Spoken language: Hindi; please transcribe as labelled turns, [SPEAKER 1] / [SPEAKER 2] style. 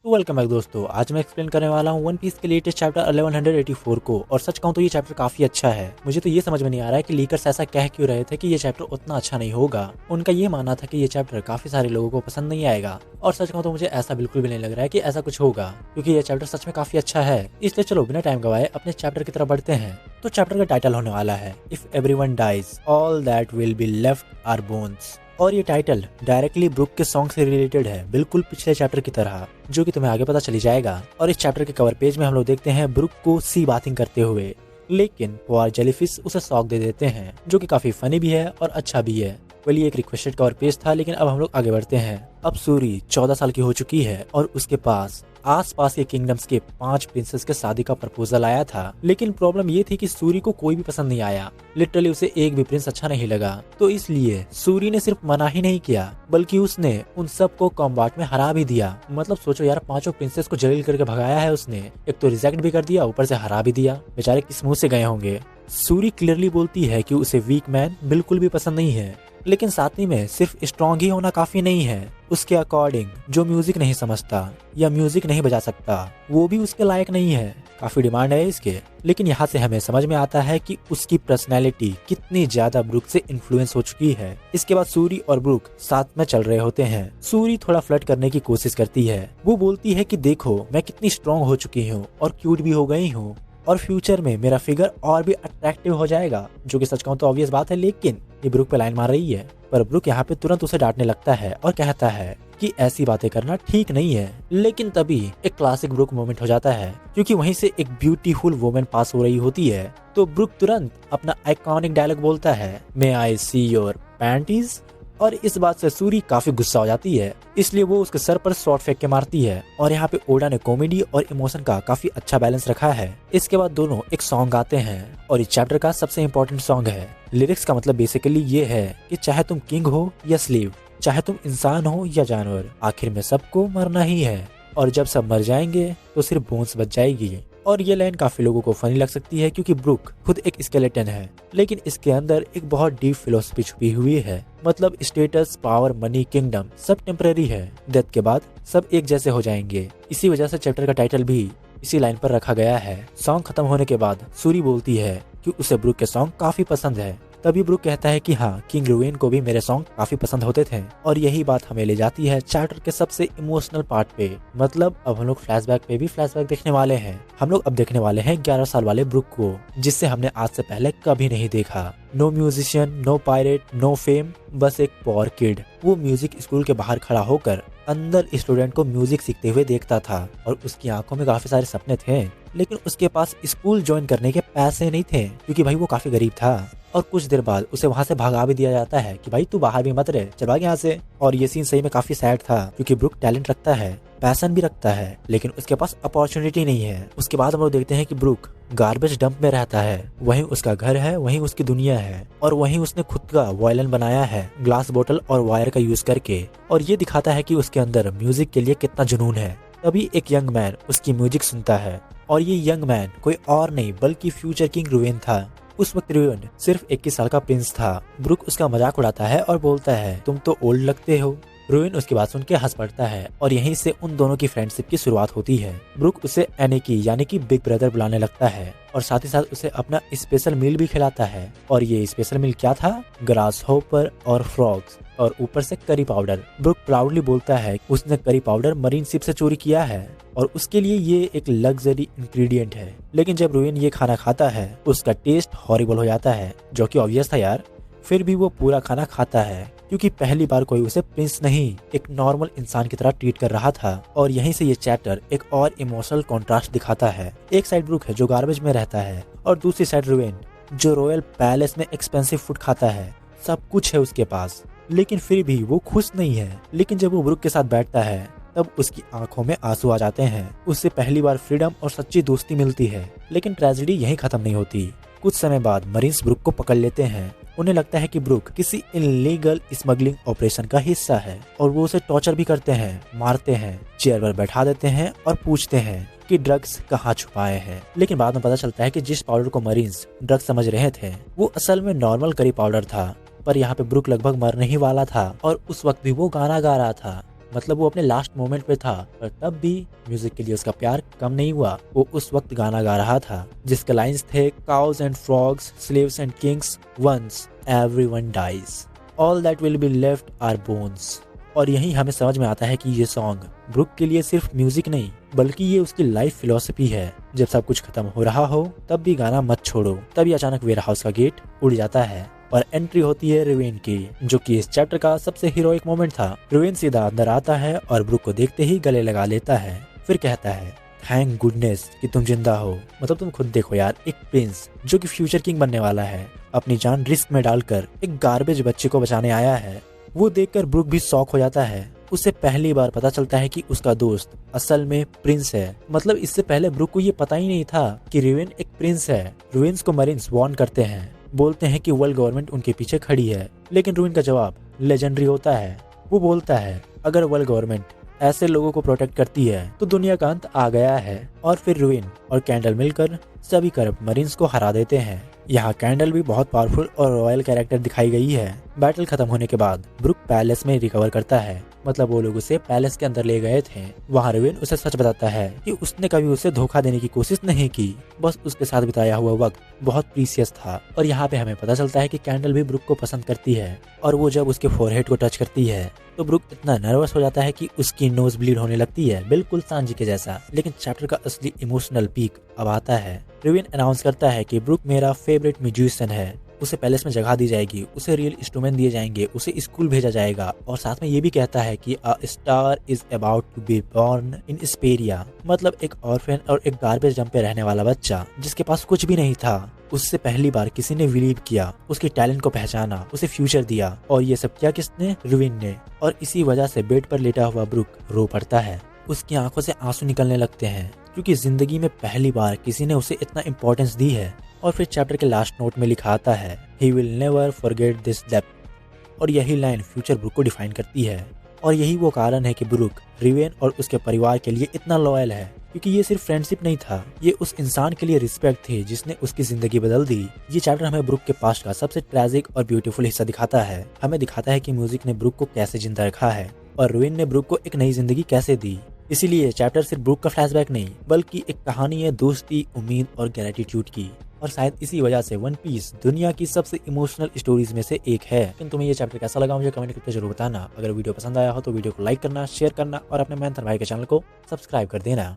[SPEAKER 1] तो वेलकम बैक दोस्तों। आज मैं एक्सप्लेन करने वाला हूँ वन पीस के लेटेस्ट चैप्टर 1184 को। और सच कहूँ तो ये चैप्टर काफी अच्छा है। मुझे तो ये समझ में नहीं आ रहा है कि लीकर्स ऐसा कह क्यों रहे थे कि ये चैप्टर उतना अच्छा नहीं होगा। उनका ये मानना था कि ये चैप्टर काफी सारे लोगों को पसंद नहीं आएगा, और सच कहूँ तो मुझे ऐसा बिल्कुल भी नहीं लग रहा है कि ऐसा कुछ होगा, क्योंकि ये चैप्टर सच में काफी अच्छा है। इसलिए चलो बिना टाइम गवाए अपने चैप्टर की तरफ बढ़ते हैं। तो चैप्टर का टाइटल होने वाला है if everyone dies all that will be left are bones. और ये टाइटल डायरेक्टली ब्रुक के सॉन्ग से रिलेटेड है, बिल्कुल पिछले चैप्टर की तरह, जो कि तुम्हें आगे पता चली जाएगा। और इस चैप्टर के कवर पेज में हम लोग देखते हैं ब्रुक को सी बाथिंग करते हुए, लेकिन पुआर जेलीफिश उसे शॉक दे देते हैं, जो कि काफी फनी भी है और अच्छा भी है। वेल ये एक रिक्वेस्टेड कवर पेज था, लेकिन अब हम लोग आगे बढ़ते हैं। अब सूरी 14 साल की हो चुकी है और उसके पास आसपास के किंगडम्स के 5 प्रिंसेस के शादी का प्रपोजल आया था। लेकिन प्रॉब्लम ये थी कि सूरी को कोई भी पसंद नहीं आया। लिटरली उसे एक भी प्रिंस अच्छा नहीं लगा। तो इसलिए सूरी ने सिर्फ मना ही नहीं किया, बल्कि उसने उन सबको कॉम्बैट में हरा भी दिया। मतलब सोचो यार, 5 प्रिंसेस को जलील करके भगाया है उसने। एक तो रिजेक्ट भी कर दिया, ऊपर से हरा भी दिया। बेचारे किस मुंह से गए होंगे। सूरी क्लियरली बोलती है कि उसे वीक मैन बिल्कुल भी पसंद नहीं है, लेकिन साथ ही में सिर्फ स्ट्रॉन्ग ही होना काफी नहीं है। उसके अकॉर्डिंग जो म्यूजिक नहीं समझता या म्यूजिक नहीं बजा सकता, वो भी उसके लायक नहीं है। काफी डिमांड है इसके। लेकिन यहाँ से हमें समझ में आता है कि उसकी पर्सनैलिटी कितनी ज्यादा ब्रुक से इन्फ्लुएंस हो चुकी है। इसके बाद सूरी और ब्रुक साथ में चल रहे होते हैं। सूरी थोड़ा फ्लर्ट करने की कोशिश करती है। वो बोलती है कि देखो मैं कितनी स्ट्रॉन्ग हो चुकी हूँ और क्यूट भी हो गई हूँ, और फ्यूचर में मेरा फिगर और भी अट्रैक्टिव हो जाएगा, जो कि सच कहूं तो ऑब्वियस बात है। लेकिन ये ब्रुक पे लाइन मार रही है, पर ब्रुक यहाँ पे तुरंत उसे डांटने लगता है और कहता है कि ऐसी बातें करना ठीक नहीं है। लेकिन तभी एक क्लासिक ब्रुक मोमेंट हो जाता है, क्योंकि वहीं से एक ब्यूटीफुल वुमन पास हो रही होती है। तो ब्रुक तुरंत अपना आइकॉनिक डायलॉग बोलता है, मे आई सी योर पैंटीज। और इस बात से सूरी काफी गुस्सा हो जाती है, इसलिए वो उसके सर पर शॉट फेंक के मारती है। और यहाँ पे ओडा ने कॉमेडी और इमोशन का काफी अच्छा बैलेंस रखा है। इसके बाद दोनों एक सॉन्ग गाते हैं, और इस चैप्टर का सबसे इम्पोर्टेंट सॉन्ग है। लिरिक्स का मतलब बेसिकली ये है कि चाहे तुम किंग हो या स्लीव, चाहे तुम इंसान हो या जानवर, आखिर में सबको मरना ही है, और जब सब मर जाएंगे तो सिर्फ बोन्स बच जाएगी। और ये लाइन काफी लोगों को फनी लग सकती है, क्योंकि ब्रुक खुद एक स्केलेटन है, लेकिन इसके अंदर एक बहुत डीप फिलोसफी छुपी हुई है। मतलब स्टेटस, पावर, मनी, किंगडम सब टेम्पररी है। डेथ के बाद सब एक जैसे हो जाएंगे। इसी वजह से चैप्टर का टाइटल भी इसी लाइन पर रखा गया है। सॉन्ग खत्म होने के बाद सूरी बोलती है कि उसे ब्रुक के सॉन्ग काफी पसंद है। तभी ब्रुक कहता है कि हाँ, किंग रुवेन को भी मेरे सॉन्ग काफी पसंद होते थे। और यही बात हमें ले जाती है चैप्टर के सबसे इमोशनल पार्ट पे। मतलब अब हम लोग फ्लैशबैक पे भी फ्लैशबैक देखने वाले हैं। हम लोग अब देखने वाले हैं 11 साल वाले ब्रुक को, जिससे हमने आज से पहले कभी नहीं देखा। No musician, no pirate, no fame, बस एक पॉर किड। वो म्यूजिक स्कूल के बाहर खड़ा होकर अंदर स्टूडेंट को म्यूजिक सीखते हुए देखता था, और उसकी आंखों में काफी सारे सपने थे, लेकिन उसके पास स्कूल ज्वाइन करने के पैसे नहीं थे, क्योंकि भाई वो काफी गरीब था। और कुछ देर बाद उसे वहाँ से भगा भी दिया जाता है कि भाई तू बाहर भी मत रहे, चल भाग यहाँ से। और ये सीन सही में काफी सैड था, क्योंकि ब्रुक टैलेंट रखता है, पैशन भी रखता है, लेकिन उसके पास अपॉर्चुनिटी नहीं है। उसके बाद हम लोग देखते हैं कि ब्रुक गार्बेज डंप में रहता है। वहीं उसका घर है, वहीं उसकी दुनिया है, और वहीं उसने खुद का वायलिन बनाया है ग्लास बोतल और वायर का यूज करके। और ये दिखाता है कि उसके अंदर म्यूजिक के लिए कितना जुनून है। तभी एक यंग मैन उसकी म्यूजिक सुनता है, और ये यंग मैन कोई और नहीं बल्कि फ्यूचर किंग रुवेन था। उस वक्त रुवेन सिर्फ 21 साल का प्रिंस था। ब्रुक उसका मजाक उड़ाता है और बोलता है, तुम तो ओल्ड लगते हो। रुवेन उसकी बात सुन के हंस पड़ता है, और यहीं से उन दोनों की फ्रेंडशिप की शुरुआत होती है। ब्रुक उसे एनिकी यानी कि बिग ब्रदर बुलाने लगता है, और साथ ही साथ उसे अपना स्पेशल मील भी खिलाता है। और ये स्पेशल मील क्या था? ग्रास होपर और फ्रॉग्स, और ऊपर से करी पाउडर। ब्रुक प्राउडली बोलता है उसने करी पाउडर मरीन शिप से चोरी किया है, और उसके लिए ये एक लग्जरी इंग्रेडिएंट है। लेकिन जब रुवेन ये खाना खाता है, उसका टेस्ट हॉरिबल हो जाता है, जो कि ऑब्वियस था यार। फिर भी वो पूरा खाना खाता है, क्योंकि पहली बार कोई उसे प्रिंस नहीं, एक नॉर्मल इंसान की तरह ट्रीट कर रहा था। और यहीं से ये चैप्टर एक और इमोशनल कॉन्ट्रास्ट दिखाता है। एक साइड ब्रुक है जो गार्बेज में रहता है, और दूसरी साइड रुवेन जो रॉयल पैलेस में एक्सपेंसिव फूड खाता है। सब कुछ है उसके पास, लेकिन फिर भी वो खुश नहीं है। लेकिन जब वो ब्रुक के साथ बैठता है, तब उसकी आंखों में आंसू आ जाते हैं। उससे पहली बार फ्रीडम और सच्ची दोस्ती मिलती है। लेकिन ट्रेजेडी यहीं खत्म नहीं होती। कुछ समय बाद मरीन्स ब्रुक को पकड़ लेते हैं। उन्हें लगता है कि ब्रुक किसी इलीगल स्मगलिंग ऑपरेशन का हिस्सा है, और वो उसे टॉर्चर भी करते हैं, मारते हैं, चेयर पर बैठा देते हैं और पूछते हैं कि ड्रग्स कहाँ छुपाए हैं। लेकिन बाद में पता चलता है कि जिस पाउडर को मरीन्स ड्रग्स समझ रहे थे, वो असल में नॉर्मल करी पाउडर था। पर यहाँ पे ब्रुक लगभग मरने ही वाला था, और उस वक्त भी वो गाना गा रहा था। मतलब वो अपने लास्ट मोमेंट पे था, पर तब भी म्यूजिक के लिए उसका प्यार कम नहीं हुआ। वो उस वक्त गाना गा रहा था जिसके लाइंस थे cows and frogs, slaves and kings, once everyone dies, all that will be left are bones. और यही हमें समझ में आता है कि ये सॉन्ग ब्रुक के लिए सिर्फ म्यूजिक नहीं बल्कि ये उसकी लाइफ फिलॉसफी है। जब सब कुछ खत्म हो रहा हो तब भी गाना मत छोड़ो। तभी अचानक वेयर हाउस का गेट उड़ जाता है और एंट्री होती है रिवेन की, जो कि इस चैप्टर का सबसे हीरोइक मोमेंट था। रिवेन सीधा अंदर आता है और ब्रुक को देखते ही गले लगा लेता है, फिर कहता है थैंक गुडनेस कि तुम जिंदा हो। मतलब तुम खुद देखो यार, एक प्रिंस जो कि फ्यूचर किंग बनने वाला है अपनी जान रिस्क में डालकर एक गार्बेज बच्चे को बचाने आया है। वो देखकर ब्रुक भी शॉक हो जाता है। उसे पहली बार पता चलता है कि उसका दोस्त असल में प्रिंस है। मतलब इससे पहले ब्रुक को ये पता ही नहीं था कि रिवेन एक प्रिंस है। रिवेन्स को मरीन्स वार्न करते हैं, बोलते हैं कि वर्ल्ड गवर्नमेंट उनके पीछे खड़ी है, लेकिन रिवेन का जवाब लेजेंडरी होता है। वो बोलता है अगर वर्ल्ड गवर्नमेंट ऐसे लोगों को प्रोटेक्ट करती है तो दुनिया का अंत आ गया है। और फिर रिवेन और कैंडल मिलकर सभी करप्ट मरीन्स को हरा देते हैं। यहाँ कैंडल भी बहुत पावरफुल और रॉयल कैरेक्टर दिखाई गई है। बैटल खत्म होने के बाद ब्रुक पैलेस में रिकवर करता है। मतलब वो लोग उसे पैलेस के अंदर ले गए थे। वहाँ रिवेन उसे सच बताता है कि उसने कभी उसे धोखा देने की कोशिश नहीं की, बस उसके साथ बिताया हुआ वक्त बहुत प्रीसियस था। और यहाँ पे हमें पता चलता है कि कैंडल भी ब्रुक को पसंद करती है और वो जब उसके फोरहेड को टच करती है तो ब्रुक इतना नर्वस हो जाता है कि उसकी नोज ब्लीड होने लगती है, बिल्कुल सांजी के जैसा। लेकिन चैप्टर का असली इमोशनल पीक अब आता है। रिवेन अनाउंस करता है कि ब्रुक मेरा फेवरेट म्यूजिशियन है, उसे पैलेस में जगह दी जाएगी, उसे रियल इंस्ट्रूमेंट दिए जाएंगे, उसे स्कूल भेजा जाएगा। और साथ में ये भी कहता है कि a star is about to be born in स्पेरिया। मतलब एक ऑर्फन और एक गार्बेज डंप पे रहने वाला बच्चा जिसके पास कुछ भी नहीं था, उससे पहली बार किसी ने बिलीव किया, उसके टैलेंट को पहचाना, उसे फ्यूचर दिया। और ये सब किया किसने? रिवेन ने। और इसी वजह से बेड पर लेटा हुआ ब्रुक रो पड़ता है। उसकी आंखों से आंसू निकलने लगते हैं क्योंकि जिंदगी में पहली बार किसी ने उसे इतना इम्पोर्टेंस दी है। और फिर चैप्टर के लास्ट नोट में लिखा आता है he will never forget this depth. और यही लाइन फ्यूचर ब्रुक को डिफाइन करती है। और यही वो कारण है कि ब्रुक रिवेन और उसके परिवार के लिए इतना लॉयल है, क्योंकि ये सिर्फ फ्रेंडशिप नहीं था, ये उस इंसान के लिए रिस्पेक्ट थी जिसने उसकी जिंदगी बदल दी। ये चैप्टर हमें ब्रुक के पास्ट का सबसे ट्रैजिक और ब्यूटीफुल हिस्सा दिखाता है। हमें दिखाता है कि म्यूजिक ने ब्रुक को कैसे जिंदा रखा है और रिवेन ने ब्रुक को एक नई जिंदगी कैसे दी। इसीलिए ये चैप्टर सिर्फ ब्रुक का फ्लैशबैक नहीं बल्कि एक कहानी है दोस्ती, उम्मीद और ग्रेटिट्यूड की। और शायद इसी वजह से वन पीस दुनिया की सबसे इमोशनल स्टोरीज में से एक है। लेकिन तुम्हें ये चैप्टर कैसा लगा मुझे कमेंट करके जरूर बताना। अगर वीडियो पसंद आया हो तो वीडियो को लाइक करना, शेयर करना और अपने मेंथर भाई के चैनल को सब्सक्राइब कर देना।